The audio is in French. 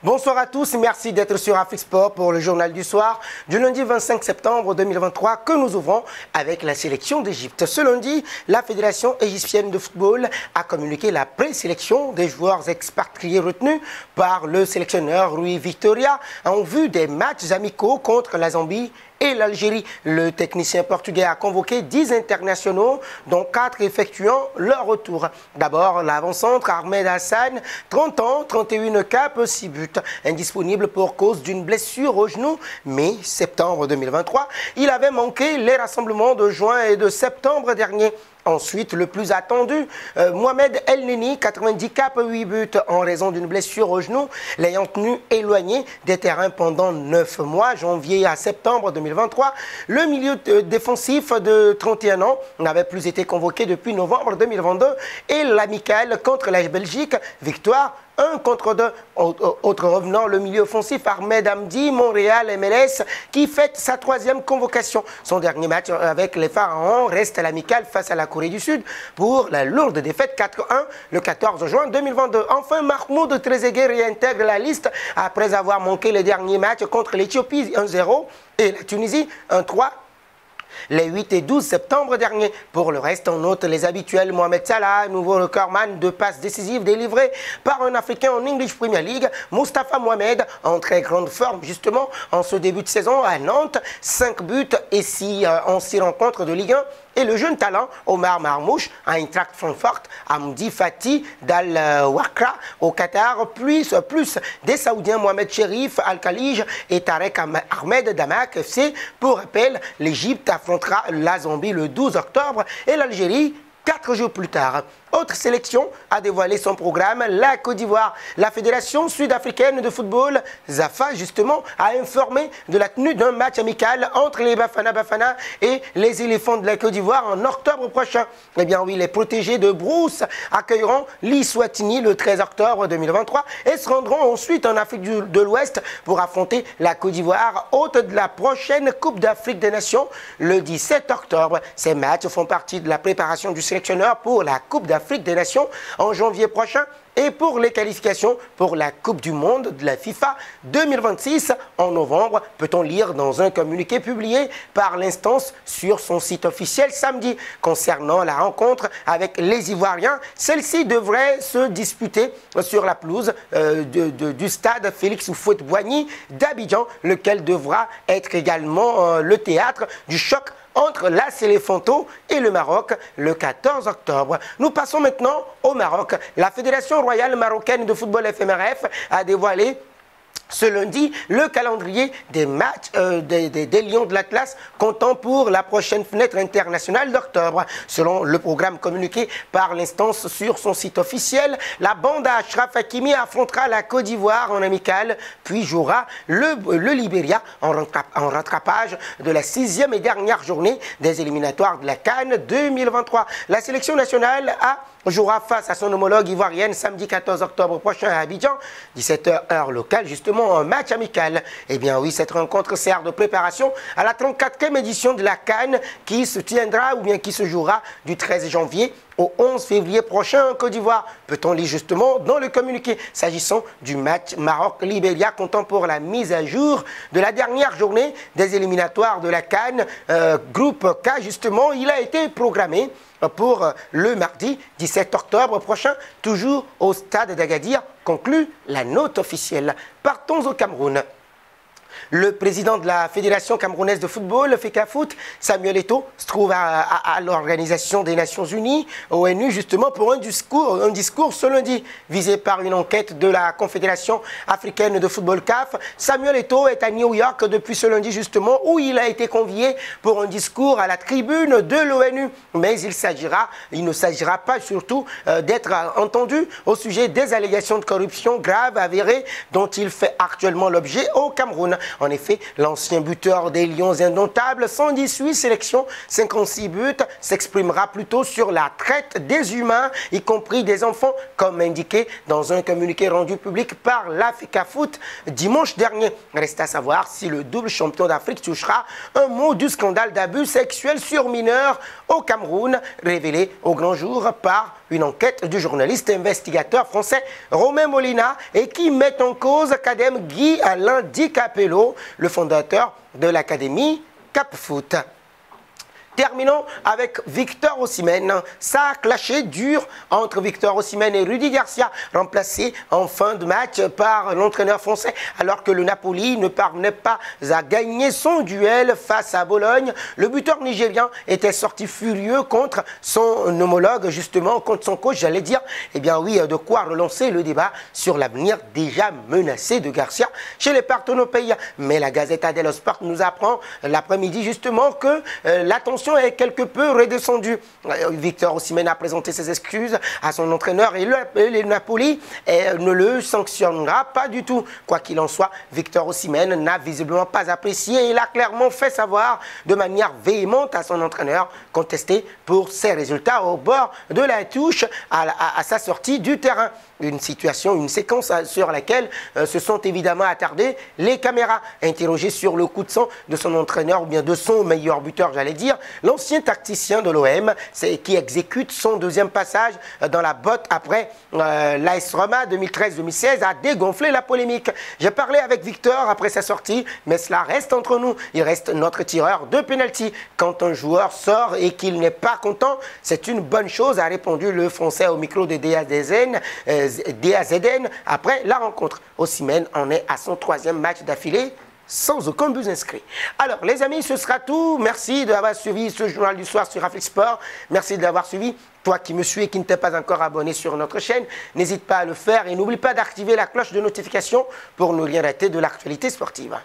Bonsoir à tous, merci d'être sur Afrique Sport pour le journal du soir du lundi 25 septembre 2023 que nous ouvrons avec la sélection d'Égypte. Ce lundi, la Fédération égyptienne de football a communiqué la présélection des joueurs expatriés retenus par le sélectionneur Rui Vitória en vue des matchs amicaux contre la Zambie et l'Algérie. Le technicien portugais a convoqué 10 internationaux, dont 4 effectuant leur retour. D'abord, l'avant-centre Ahmed Hassan, 30 ans, 31 capes, 6 buts. Indisponible pour cause d'une blessure au genou, mai-septembre 2023. Il avait manqué les rassemblements de juin et de septembre dernier. Ensuite, le plus attendu, Mohamed El Neni, 90 capes, 8 buts en raison d'une blessure au genou, l'ayant tenu éloigné des terrains pendant 9 mois, janvier à septembre 2023. Le milieu défensif de 31 ans n'avait plus été convoqué depuis novembre 2022 et l'amical contre la Belgique, victoire 1-2. Autre revenant, le milieu offensif Ahmed Hamdi, Montréal MLS, qui fête sa 3e convocation. Son dernier match avec les Pharaons reste à l'amical face à la Corée du Sud pour la lourde défaite 4-1 le 14 juin 2022. Enfin, Mahmoud Trezeguet réintègre la liste après avoir manqué les derniers matchs contre l'Éthiopie 1-0 et la Tunisie 1-3. Les 8 et 12 septembre dernier. Pour le reste, on note les habituels Mohamed Salah, nouveau recordman de passes décisives délivrées par un Africain en English Premier League, Mustafa Mohamed, en très grande forme justement en ce début de saison à Nantes, 5 buts et 6 en 6 rencontres de Ligue 1. Et le jeune talent Omar Marmouche à Eintracht Francfort, Hamdi Fati d'Al-Wakra au Qatar, plus des Saoudiens Mohamed Cherif, Al-Khalij et Tarek Ahmed Damak FC. Pour rappel, l'Égypte affrontera la Zambie le 12 octobre et l'Algérie 4 jours plus tard. Autre sélection a dévoilé son programme, la Côte d'Ivoire. La Fédération sud-africaine de football, ZAFA, justement, a informé de la tenue d'un match amical entre les Bafana et les éléphants de la Côte d'Ivoire en octobre prochain. Eh bien oui, les protégés de Brousse accueilleront l'Eswatini le 13 octobre 2023 et se rendront ensuite en Afrique de l'Ouest pour affronter la Côte d'Ivoire, hôte de la prochaine Coupe d'Afrique des Nations le 17 octobre. Ces matchs font partie de la préparation du sélectionneur pour la Coupe d'Afrique des Nations en janvier prochain et pour les qualifications pour la Coupe du Monde de la FIFA 2026 en novembre, peut-on lire dans un communiqué publié par l'instance sur son site officiel samedi. Concernant la rencontre avec les Ivoiriens, celle-ci devrait se disputer sur la pelouse du stade Félix Houphouët-Boigny d'Abidjan, lequel devra être également le théâtre du choc entre l'AS Elefanto et le Maroc le 14 octobre. Nous passons maintenant au Maroc. La Fédération royale marocaine de football FMRF a dévoilé ce lundi le calendrier des matchs des Lions de l'Atlas comptant pour la prochaine fenêtre internationale d'octobre. Selon le programme communiqué par l'instance sur son site officiel, la bande à Achraf Hakimi affrontera la Côte d'Ivoire en amical, puis jouera le Libéria en rattrapage de la 6e et dernière journée des éliminatoires de la CAN 2023. La sélection nationale jouera face à son homologue ivoirienne samedi 14 octobre prochain à Abidjan, 17h heure locale, justement un match amical. Eh bien oui, cette rencontre sert de préparation à la 34e édition de la CAN qui se tiendra ou bien qui se jouera du 13 janvier au 11 février prochain en Côte d'Ivoire. Peut-on lire justement dans le communiqué s'agissant du match Maroc-Libéria comptant pour la mise à jour de la dernière journée des éliminatoires de la CAN, groupe K justement, il a été programmé pour le mardi 17 octobre prochain, toujours au stade d'Agadir, conclut la note officielle. Partons au Cameroun. Le président de la Fédération camerounaise de football, FECAFOOT, Samuel Eto'o, se trouve à l'Organisation des Nations Unies, ONU, justement pour un discours ce lundi, visé par une enquête de la Confédération africaine de football CAF. Samuel Eto'o est à New York depuis ce lundi, justement, où il a été convié pour un discours à la tribune de l'ONU. Mais il ne s'agira pas surtout d'être entendu au sujet des allégations de corruption graves avérées dont il fait actuellement l'objet au Cameroun. En effet, l'ancien buteur des Lions indomptables, 118 sélections, 56 buts, s'exprimera plutôt sur la traite des humains, y compris des enfants, comme indiqué dans un communiqué rendu public par la FECAFOOT dimanche dernier. Reste à savoir si le double champion d'Afrique touchera un mot du scandale d'abus sexuels sur mineurs au Cameroun, révélé au grand jour par une enquête du journaliste investigateur français Romain Molina et qui met en cause Kadem Guy Alain Di Capello, le fondateur de l'académie Cap Foot. Terminons avec Victor Osimhen. Ça a clashé dur entre Victor Osimhen et Rudy Garcia, remplacé en fin de match par l'entraîneur français, alors que le Napoli ne parvenait pas à gagner son duel face à Bologne. Le buteur nigérien était sorti furieux contre son homologue, justement, contre son coach, j'allais dire. Eh bien oui, de quoi relancer le débat sur l'avenir déjà menacé de Garcia chez les Partenopéens. Mais la Gazzetta dello Sport nous apprend l'après-midi justement que l'attention est quelque peu redescendue. Victor Osimhen a présenté ses excuses à son entraîneur et le Napoli ne le sanctionnera pas du tout. Quoi qu'il en soit, Victor Osimhen n'a visiblement pas apprécié et il a clairement fait savoir de manière véhémente à son entraîneur contesté pour ses résultats au bord de la touche à sa sortie du terrain. Une situation, une séquence sur laquelle se sont évidemment attardées les caméras. Interrogé sur le coup de sang de son entraîneur ou bien de son meilleur buteur, j'allais dire, l'ancien tacticien de l'OM qui exécute son deuxième passage dans la botte après l'AS Roma 2013-2016 a dégonflé la polémique. J'ai parlé avec Victor après sa sortie, mais cela reste entre nous. Il reste notre tireur de pénalty. Quand un joueur sort et qu'il n'est pas content, c'est une bonne chose, a répondu le Français au micro de DAZN après la rencontre. Osimhen en est à son 3e match d'affilée sans aucun but inscrit. Alors les amis, ce sera tout. Merci d'avoir suivi ce journal du soir sur Afrique Sport. Merci de l'avoir suivi. Toi qui me suis et qui ne t'es pas encore abonné sur notre chaîne, n'hésite pas à le faire et n'oublie pas d'activer la cloche de notification pour ne rien rater de l'actualité sportive.